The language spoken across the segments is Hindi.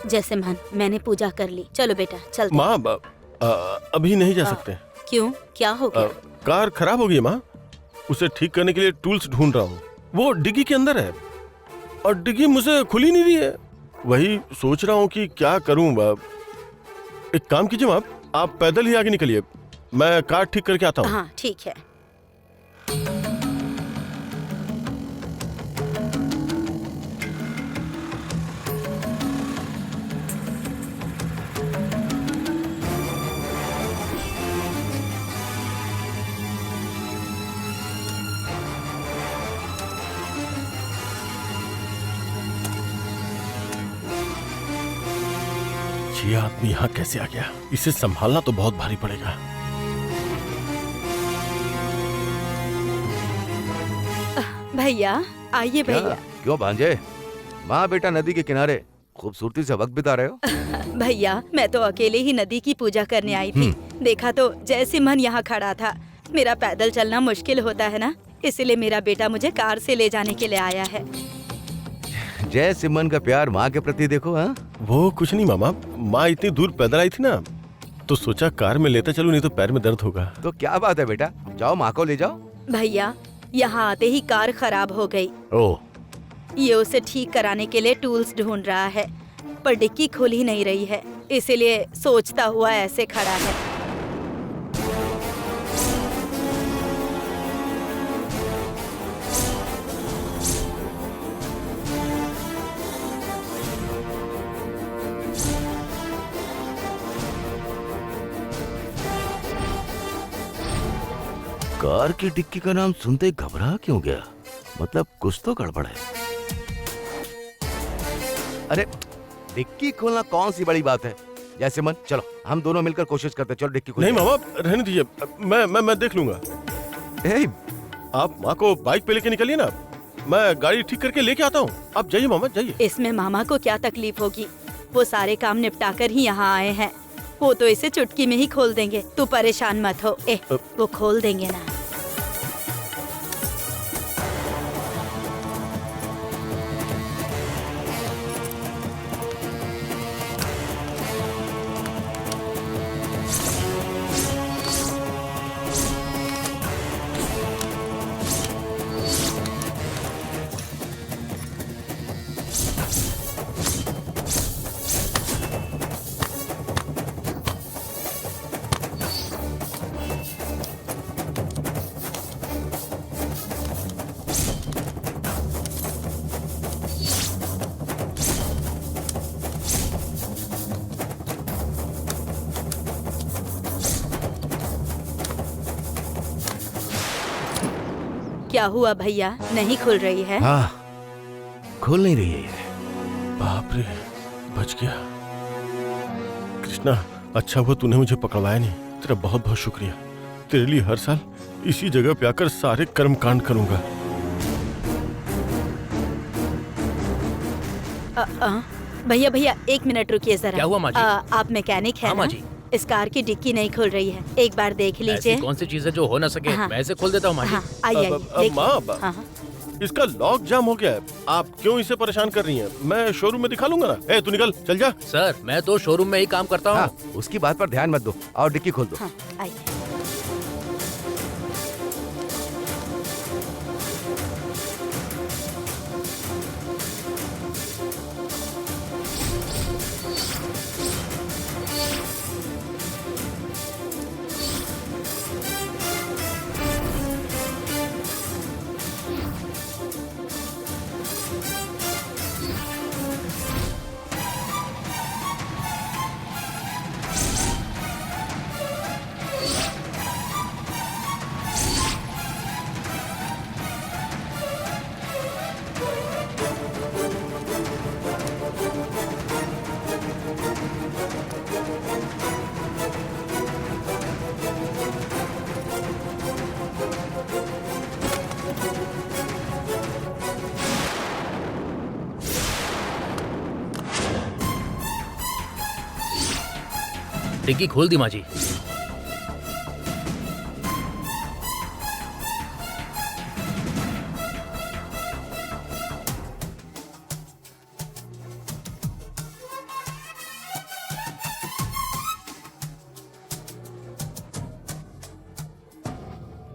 जैसे मन, मैंने पूजा कर ली। चलो बेटा चलते। माँ अभी नहीं जा सकते। क्यों, क्या हो गया? कार खराब हो गई है माँ, उसे ठीक करने के लिए टूल्स ढूंढ रहा हूँ। वो डिग्गी के अंदर है और डिग्गी मुझे खुल ही नहीं रही है। वही सोच रहा हूँ कि क्या करूँ। एक काम कीजिए माँ, आप पैदल ही आगे निकलिए, मैं कार ठीक करके आता हूँ। हाँ ठीक है। ये आदमी यहाँ कैसे आ गया? इसे संभालना तो बहुत भारी पड़ेगा। भैया आइए भैया। क्यों भांजे, माँ बेटा नदी के किनारे खूबसूरती से वक्त बिता रहे हो? भैया मैं तो अकेले ही नदी की पूजा करने आई थी। देखा तो जैसे मन यहाँ खड़ा था। मेरा पैदल चलना मुश्किल होता है ना, इसलिए मेरा बेटा मुझे कार से ले जाने के लिए आया है। जय सिमन का प्यार माँ के प्रति देखो। हाँ, वो कुछ नहीं मामा, माँ इतनी दूर पैदल आई थी ना, तो सोचा कार में लेते चलूं, नहीं तो पैर में दर्द होगा। तो क्या बात है बेटा, जाओ माँ को ले जाओ। भैया यहाँ आते ही कार खराब हो गई। ओह, ये उसे ठीक कराने के लिए टूल्स ढूंढ रहा है, पर डिक्की खुल ही नहीं रही है, इसीलिए सोचता हुआ ऐसे खड़ा है। कार की डिक्की का नाम सुनते ही घबरा क्यों गया? मतलब कुछ तो गड़बड़ है। अरे डिक्की खोलना कौन सी बड़ी बात है? जैसे मन, चलो हम दोनों मिलकर कोशिश करते। चलो डिक्की खोल। नहीं मामा, रहने दीजिए, मैं देख लूंगा। आप माँ को बाइक पे लेके निकलिए ना, मैं गाड़ी ठीक करके लेके आता हूँ। आप जाइए मामा, जाइए। इसमें मामा को क्या तकलीफ होगी, वो सारे काम निपटा कर ही यहाँ आए हैं। वो तो इसे चुटकी में ही खोल देंगे, तू परेशान मत हो। वो खोल देंगे ना। क्या हुआ भैया, नहीं खुल रही है? हाँ, खुल नहीं रही है। बाप रे, बच गया। कृष्णा, अच्छा हुआ तूने मुझे पकड़वाया नहीं। तेरा बहुत बहुत शुक्रिया। तेरे लिए हर साल इसी जगह पे आकर सारे कर्म कांड करूंगा। भैया भैया एक मिनट रुकिए जरा। क्या हुआ माँ जी? आप मैकेनिक है हाँ माँ ना? जी। इस कार की डिक्की नहीं खुल रही है, एक बार देख लीजिए। ऐसी कौन सी चीज है जो हो ना सके? हाँ। मैं ऐसे खोल देता हूँ माँ जी। हाँ, आइए आइए। माँ, हाँ हाँ। इसका लॉक जाम हो गया है। आप क्यों इसे परेशान कर रही हैं? मैं शोरूम में दिखा लूंगा ना। तू निकल, चल जा। सर मैं तो शोरूम में ही काम करता हूँ। हाँ, उसकी बात पर ध्यान मत दो और डिक्की खोल दो। हाँ, आइए। डिग्गी खोल दी माँ जी।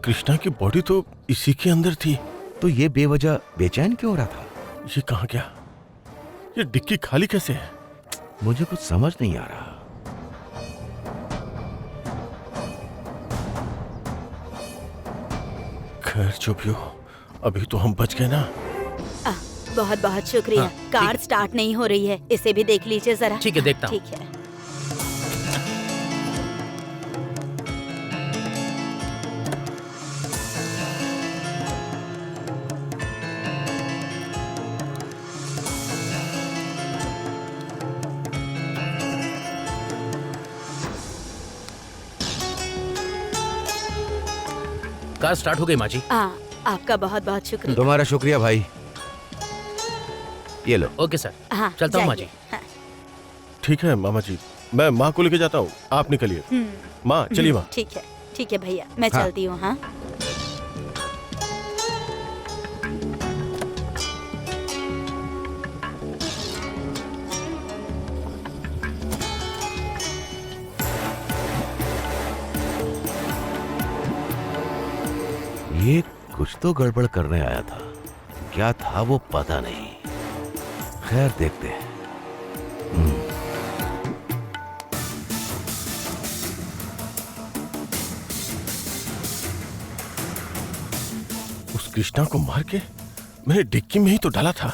कृष्णा की बॉडी तो इसी के अंदर थी। तो ये बेवजह बेचैन क्यों हो रहा था? ये कहाँ गया? ये डिक्की खाली कैसे है? मुझे कुछ समझ नहीं आ रहा। खैर जो भी हो, अभी तो हम बच गए ना। बहुत बहुत शुक्रिया। हाँ, कार ठीक है। स्टार्ट नहीं हो रही है, इसे भी देख लीजिए जरा। ठीक है, देखता हूँ। ठीक है। कार स्टार्ट हो गई माँ जी। आपका बहुत बहुत शुक्रिया। तुम्हारा शुक्रिया भाई। ये लो। ओके सर, हाँ, चलता हूँ माँ जी। जाइए। हाँ। ठीक है मामा जी, मैं माँ को लेके जाता हूँ, आप निकलिए। माँ चलिए माँ। ठीक है भैया, मैं हाँ। चलती हूँ। हाँ। ये कुछ तो गड़बड़ करने आया था, क्या था वो पता नहीं। खैर देखते हैं। उस कृष्णा को मार के मैंने डिक्की में ही तो डाला था।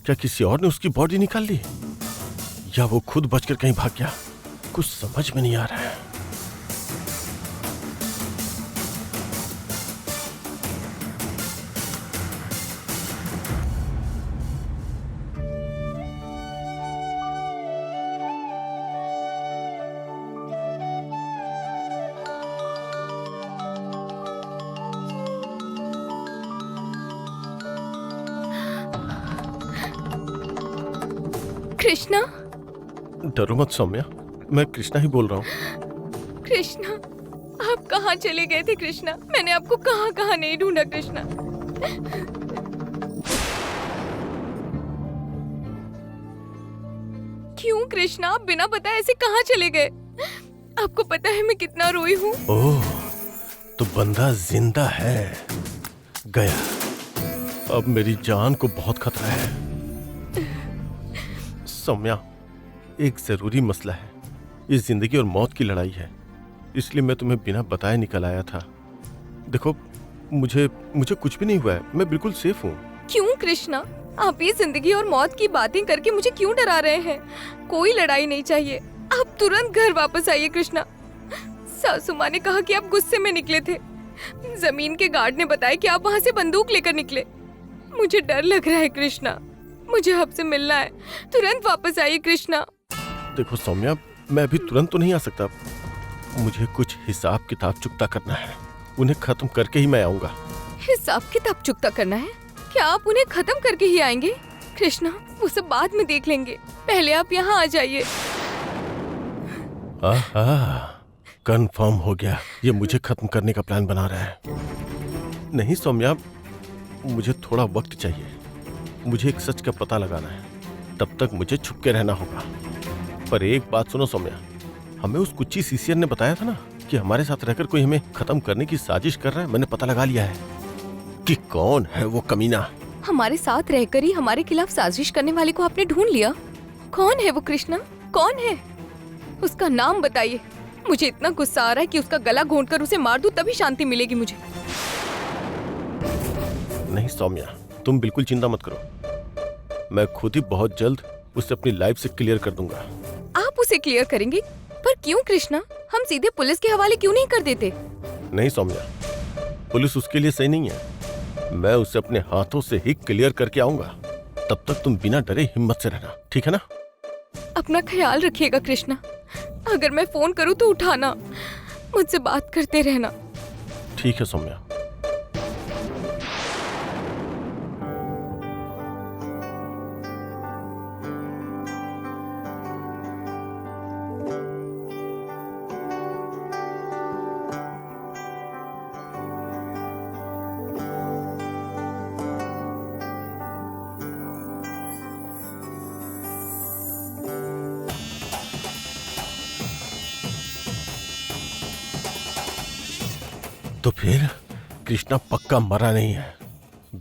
क्या किसी और ने उसकी बॉडी निकाल ली, या वो खुद बचकर कहीं भाग गया? कुछ समझ में नहीं आ रहा है। कृष्णा, डरो मत सौम्या, मैं कृष्णा ही बोल रहा हूँ। कृष्णा, आप कहाँ चले गए थे कृष्णा? मैंने आपको कहाँ कहाँ नहीं ढूंढा कृष्णा। क्यों कृष्णा, आप बिना बताए ऐसे कहाँ चले गए? आपको पता है मैं कितना रोई हूँ। ओह, तो बंदा जिंदा है। गया। अब मेरी जान को बहुत खतरा है। सौम्या, एक जरूरी मसला है। ये जिंदगी और मौत की लड़ाई है, इसलिए मैं तुम्हें बिना बताए निकल आया था। देखो, मुझे कुछ भी नहीं हुआ है, मैं बिल्कुल सेफ हूँ। क्यों कृष्णा, आप ये जिंदगी और मौत की बातें करके मुझे क्यों डरा रहे हैं? कोई लड़ाई नहीं चाहिए, आप तुरंत घर वापस आइए कृष्णा। सासू माँ ने कहा कि आप गुस्से में निकले थे। जमीन के गार्ड ने बताया कि आप वहाँ से बंदूक लेकर निकले। मुझे डर लग रहा है कृष्णा, मुझे आपसे मिलना है। तुरंत वापस आइए कृष्णा। देखो सौम्या, मैं अभी तुरंत तो नहीं आ सकता। मुझे कुछ हिसाब किताब चुकता करना है, उन्हें खत्म करके ही मैं आऊंगा। हिसाब किताब चुकता करना है? क्या आप उन्हें खत्म करके ही आएंगे? कृष्णा, वो सब बाद में देख लेंगे, पहले आप यहाँ आ जाइए। कंफर्म हो गया, ये मुझे खत्म करने का प्लान बना रहा है। नहीं सौम्या, मुझे थोड़ा वक्त चाहिए। मुझे एक सच का पता लगाना है, तब तक मुझे छुप के रहना होगा। पर एक बात सुनो सौम्या, हमें उस कुच्ची सीसीयर ने बताया था ना कि हमारे साथ रहकर कोई हमें खत्म करने की साजिश कर रहा है। मैंने पता लगा लिया है कि कौन है वो कमीना। हमारे साथ रहकर ही हमारे खिलाफ साजिश करने वाले को आपने ढूंढ लिया? कौन है वो कृष्णा, कौन है? उसका नाम बताइए। मुझे इतना गुस्सा आ रहा है कि उसका गला घोंटकर उसे मार दूं, तभी शांति मिलेगी मुझे। नहीं सौम्या, तुम बिल्कुल चिंता मत करो, मैं खुद ही बहुत जल्द उसे अपनी लाइफ से क्लियर कर दूंगा। आप उसे क्लियर करेंगे? पर क्यों कृष्णा, हम सीधे पुलिस के हवाले क्यों नहीं कर देते? नहीं सौम्या, पुलिस उसके लिए सही नहीं है। मैं उसे अपने हाथों से ही क्लियर करके आऊंगा। तब तक तुम बिना डरे हिम्मत से रहना, ठीक है ना? अपना ख्याल रखिएगा कृष्णा। अगर मैं फोन करूं तो उठाना, मुझसे बात करते रहना। ठीक है सौम्या। तो फिर कृष्णा पक्का मरा नहीं है,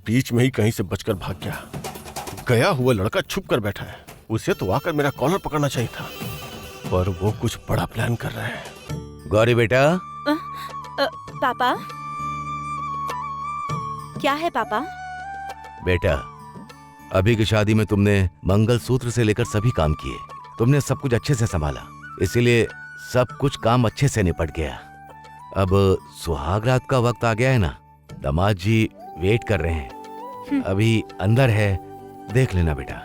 बीच में ही कहीं से बचकर भाग गया। गया हुआ लड़का छुप कर बैठा है, उसे तो आकर मेरा कॉलर पकड़ना चाहिए था, पर वो कुछ बड़ा प्लान कर रहा है। गौरी बेटा, पापा, क्या है पापा? बेटा अभी की शादी में तुमने मंगलसूत्र से लेकर सभी काम किए, तुमने सब कुछ अच्छे से संभाला, इसीलिए सब कुछ काम अच्छे से निपट गया। अब सुहाग रात का वक्त आ गया है ना, दामाद जी वेट कर रहे हैं, अभी अंदर है, देख लेना बेटा।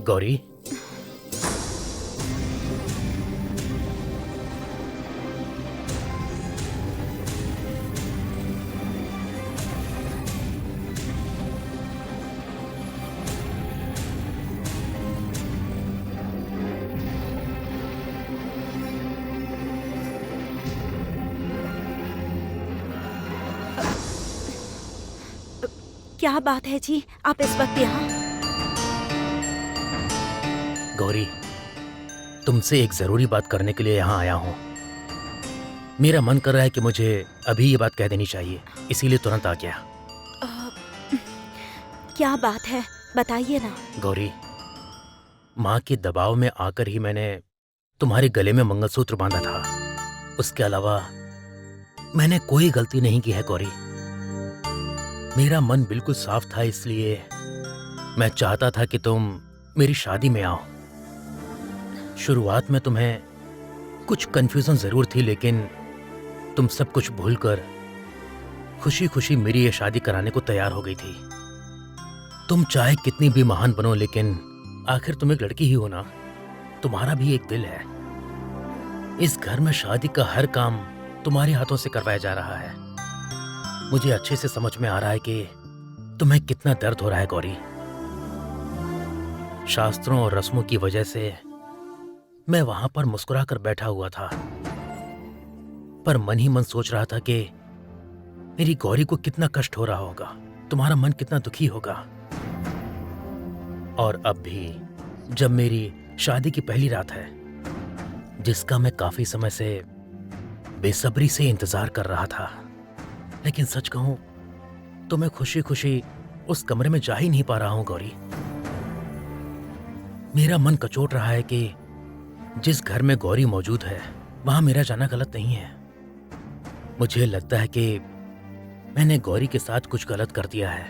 गौरी, क्या बात है जी, आप इस वक्त यहाँ? गौरी, तुमसे एक जरूरी बात करने के लिए यहाँ आया हूँ। मेरा मन कर रहा है कि मुझे अभी ये बात कह देनी चाहिए, इसीलिए तुरंत आ गया। क्या बात है, बताइए ना। गौरी, माँ के दबाव में आकर ही मैंने तुम्हारे गले में मंगलसूत्र बांधा था, उसके अलावा मैंने कोई गलती नहीं की है गौरी। मेरा मन बिल्कुल साफ था, इसलिए मैं चाहता था कि तुम मेरी शादी में आओ। शुरुआत में तुम्हें कुछ कंफ्यूजन जरूर थी, लेकिन तुम सब कुछ भूलकर खुशी खुशी मेरी ये शादी कराने को तैयार हो गई थी। तुम चाहे कितनी भी महान बनो, लेकिन आखिर तुम एक लड़की ही हो ना, तुम्हारा भी एक दिल है। इस घर में शादी का हर काम तुम्हारे हाथों से करवाया जा रहा है। मुझे अच्छे से समझ में आ रहा है कि तुम्हें कितना दर्द हो रहा है गौरी। शास्त्रों और रस्मों की वजह से मैं वहां पर मुस्कुरा कर बैठा हुआ था, पर मन ही मन सोच रहा था कि मेरी गौरी को कितना कष्ट हो रहा होगा, तुम्हारा मन कितना दुखी होगा। और अब भी जब मेरी शादी की पहली रात है, जिसका मैं काफी समय से बेसब्री से इंतजार कर रहा था, लेकिन सच कहूं तो मैं खुशी खुशी उस कमरे में जा ही नहीं पा रहा हूं गौरी। मेरा मन कचोट रहा है कि जिस घर में गौरी मौजूद है वहां मेरा जाना गलत नहीं है। मुझे लगता है कि मैंने गौरी के साथ कुछ गलत कर दिया है।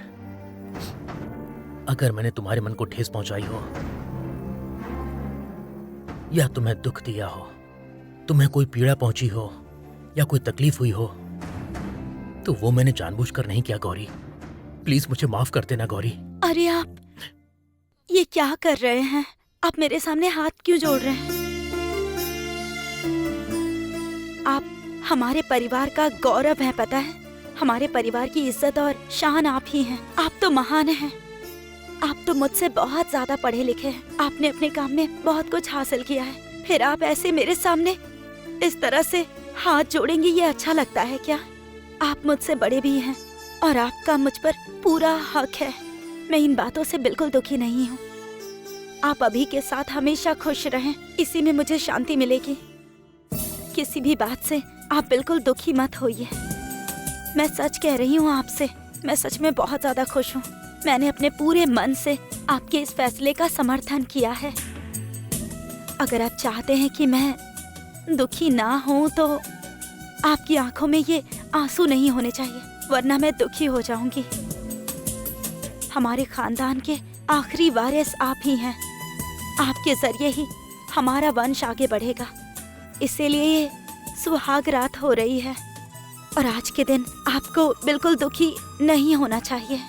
अगर मैंने तुम्हारे मन को ठेस पहुंचाई हो या तुम्हें दुख दिया हो, तुम्हें कोई पीड़ा पहुंची हो या कोई तकलीफ हुई हो, तो वो मैंने जानबूझकर नहीं किया गौरी। प्लीज मुझे माफ कर देना गौरी। अरे आप ये क्या कर रहे हैं? आप मेरे सामने हाथ क्यों जोड़ रहे हैं? आप हमारे परिवार का गौरव हैं, पता है? हमारे परिवार की इज्जत और शान आप ही हैं। आप तो महान हैं। आप तो मुझसे बहुत ज्यादा पढ़े लिखे हैं। आपने अपने काम में बहुत कुछ हासिल किया है, फिर आप ऐसे मेरे सामने इस तरह से हाथ जोड़ेंगे, ये अच्छा लगता है क्या? आप मुझसे बड़े भी हैं और आपका मुझ पर पूरा हक है। मैं इन बातों से बिल्कुल दुखी नहीं हूँ। आप अभी के साथ हमेशा खुश रहें, इसी में मुझे शांति मिलेगी। किसी भी बात से आप बिल्कुल दुखी मत होइए। मैं सच कह रही हूँ आपसे, मैं सच में बहुत ज्यादा खुश हूँ। मैंने अपने पूरे मन से आपके इस फैसले का समर्थन किया है। अगर आप चाहते हैं कि मैं दुखी ना हूँ तो आपकी आंखों में ये आंसू नहीं होने चाहिए, वरना मैं दुखी हो जाऊंगी। हमारे खानदान के आखिरी वारिस आप ही हैं। आपके जरिए ही हमारा वंश आगे बढ़ेगा। इसीलिए ये सुहाग रात हो रही है और आज के दिन आपको बिल्कुल दुखी नहीं होना चाहिए।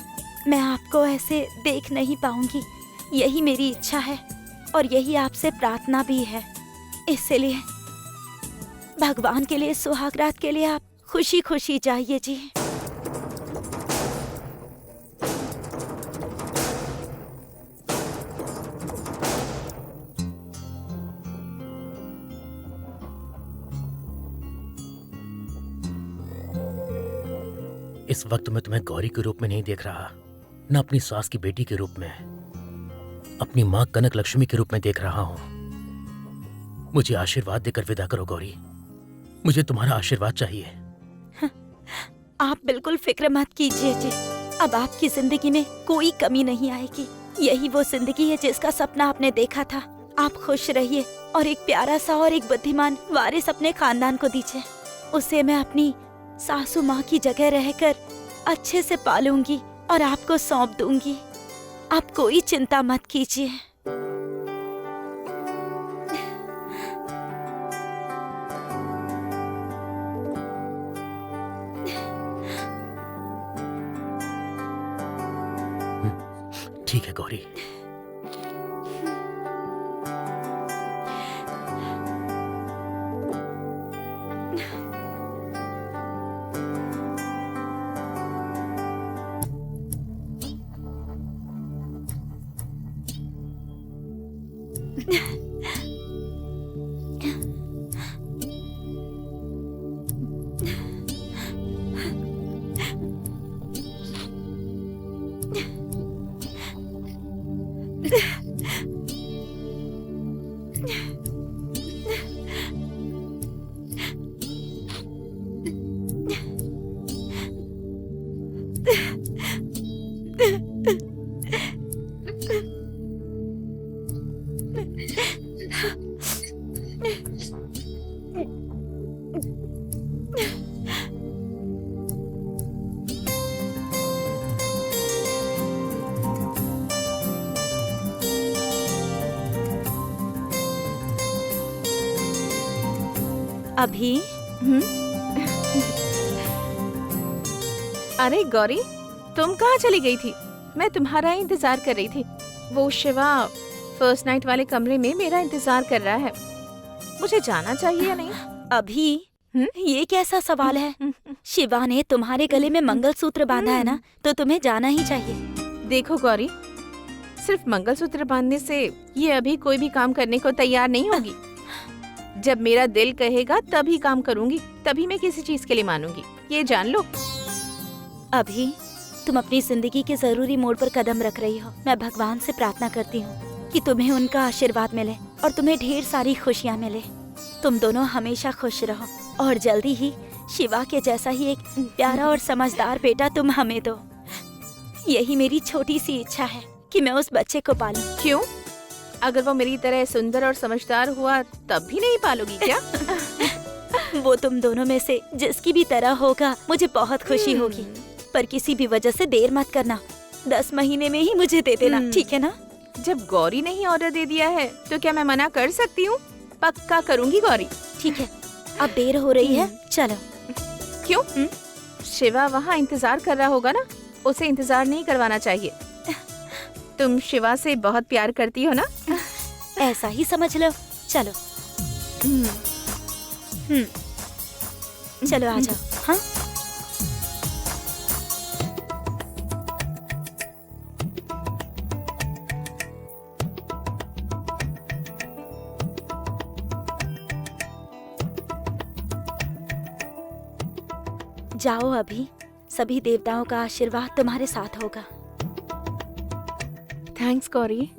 मैं आपको ऐसे देख नहीं पाऊंगी, यही मेरी इच्छा है और यही आपसे प्रार्थना भी है। इसलिए भगवान के लिए सुहाग रात के लिए आप खुशी खुशी जाइए जी। इस वक्त मैं तुम्हें गौरी के रूप में नहीं देख रहा, न अपनी सास की बेटी के रूप में, अपनी माँ कनक लक्ष्मी के रूप में देख रहा हूँ। मुझे आशीर्वाद देकर विदा करो गौरी, मुझे तुम्हारा आशीर्वाद चाहिए। आप बिल्कुल फिक्र मत कीजिए जी, अब आपकी जिंदगी में कोई कमी नहीं आएगी। यही वो जिंदगी है जिसका सपना आपने देखा था। आप खुश रहिए और एक प्यारा सा और एक बुद्धिमान वारिस अपने खानदान को दीजिए। उसे मैं अपनी सासू माँ की जगह रहकर अच्छे से पालूंगी और आपको सौंप दूंगी। आप कोई चिंता मत कीजिए। ठीक है गौरी। अभी अरे गौरी, तुम कहाँ चली गई थी? मैं तुम्हारा ही इंतजार कर रही थी। वो शिवा फर्स्ट नाइट वाले कमरे में मेरा इंतजार कर रहा है। मुझे जाना चाहिए या नहीं? अभी ये कैसा सवाल है? शिवा ने तुम्हारे गले में मंगलसूत्र बांधा है ना, तो तुम्हें जाना ही चाहिए। देखो गौरी, सिर्फ मंगलसूत्र बांधने से ये अभी कोई भी काम करने को तैयार नहीं होगी। जब मेरा दिल कहेगा तभी काम करूंगी, तभी मैं किसी चीज के लिए मानूंगी, ये जान लो। अभी तुम अपनी जिंदगी के जरूरी मोड़ पर कदम रख रही हो। मैं भगवान से प्रार्थना करती हूँ कि तुम्हें उनका आशीर्वाद मिले और तुम्हें ढेर सारी खुशियाँ मिले। तुम दोनों हमेशा खुश रहो और जल्दी ही शिवा के जैसा ही एक प्यारा और समझदार बेटा तुम हमें दो। यही मेरी छोटी सी इच्छा है कि मैं उस बच्चे को पालूं। क्यों? अगर वो मेरी तरह सुंदर और समझदार हुआ तब भी नहीं पालोगी क्या? वो तुम दोनों में से जिसकी भी तरह होगा मुझे बहुत खुशी होगी, पर किसी भी वजह से देर मत करना। 10 महीने में ही मुझे दे देना, ठीक है ना? जब गौरी ने ही ऑर्डर दे दिया है तो क्या मैं मना कर सकती हूँ? पक्का करूंगी गौरी। ठीक है, अब देर हो रही है, चलो। क्यों? शिवा वहाँ इंतजार कर रहा होगा ना, उसे इंतजार नहीं करवाना चाहिए। तुम शिवा से बहुत प्यार करती हो ना? ऐसा ही समझ लो। चलो चलो आ जाओ। हाँ, जाओ अभी। सभी देवताओं का आशीर्वाद तुम्हारे साथ होगा। थैंक्स गौरी।